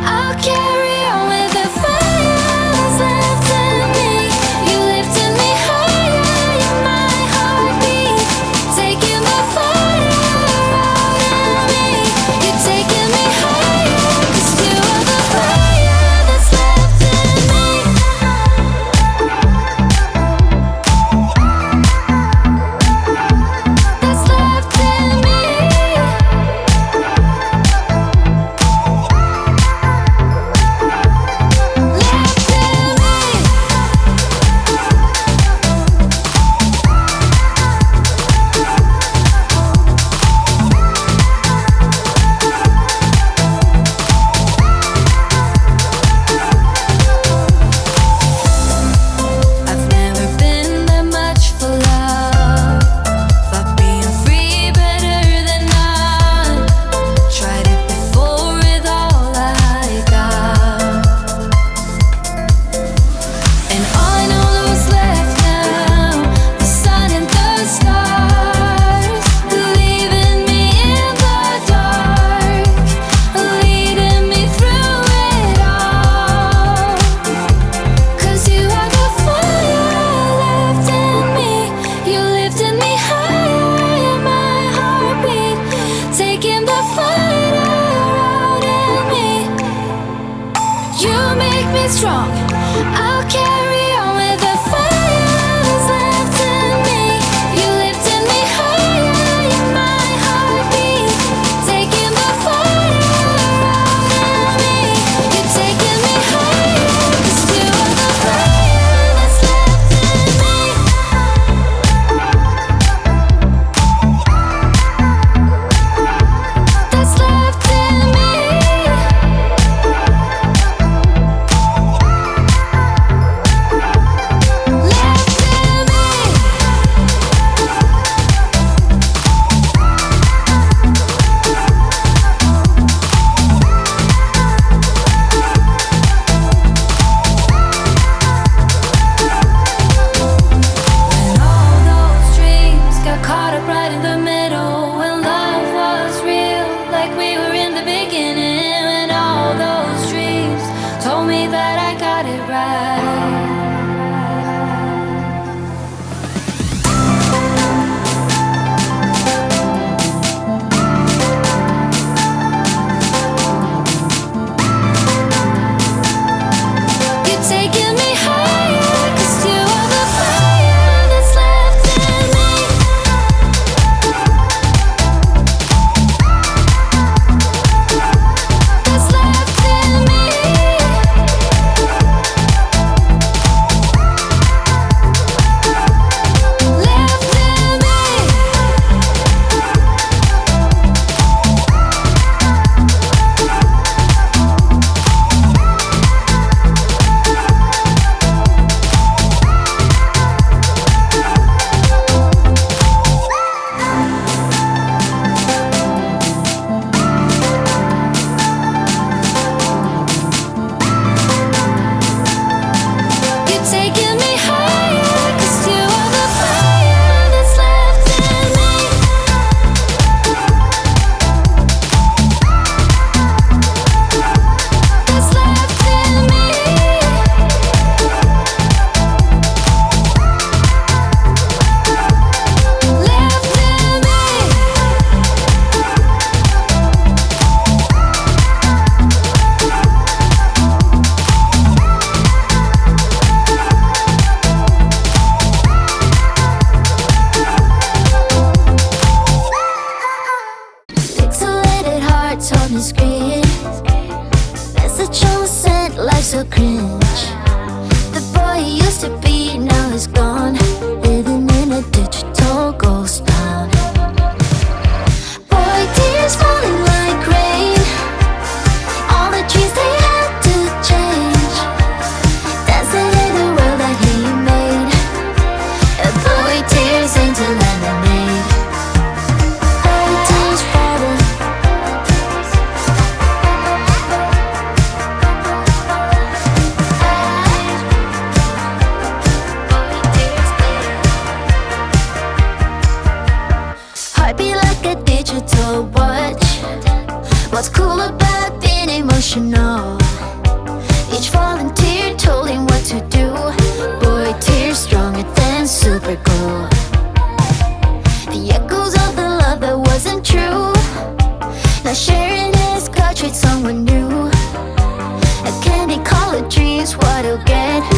I'll carry on with the fire that's left in me. You lifted me higher, you're my heartbeat, taking the fire out in me. You're taking me higher, 'cause you are the fire that's left in me. That's left in me. I've never been that much for love. Thought being free better than none. Tried it before with all I got, and all I know is left now. The sun and the stars, leaving me in the dark, leading me through it all. 'Cause you are the fire left in me. You lifted me higher, you're my heartbeat, taking the fire out in me. You make me strong. I'll carry on with the fire that's left in me. You lifted me higher, you're my heartbeat, taking the fire out in me. You're taking me higher, 'cause you are the fire that's left in me. That's left in me. When all those dreams got caught up right in the middle, when love was real, like we were in the beginning, when all those dreams told me that I got it right. You're taking me higher, 'cause you are the fire that's left in me. That's left in me. Left in me. You're taking me higher, 'cause you are the fire that's left in me. That's left in me. Left in me. Pixelated hearts on the screen, message on sent, life's so cringe. The boy he used to be now is gone, living in a digital ghost town. Boy, tears falling like rain, all the dreams they had to change, dancing in the world that he made. A boy tears into lemonade. Tears falling. What's cool about being emotional? what he'll get.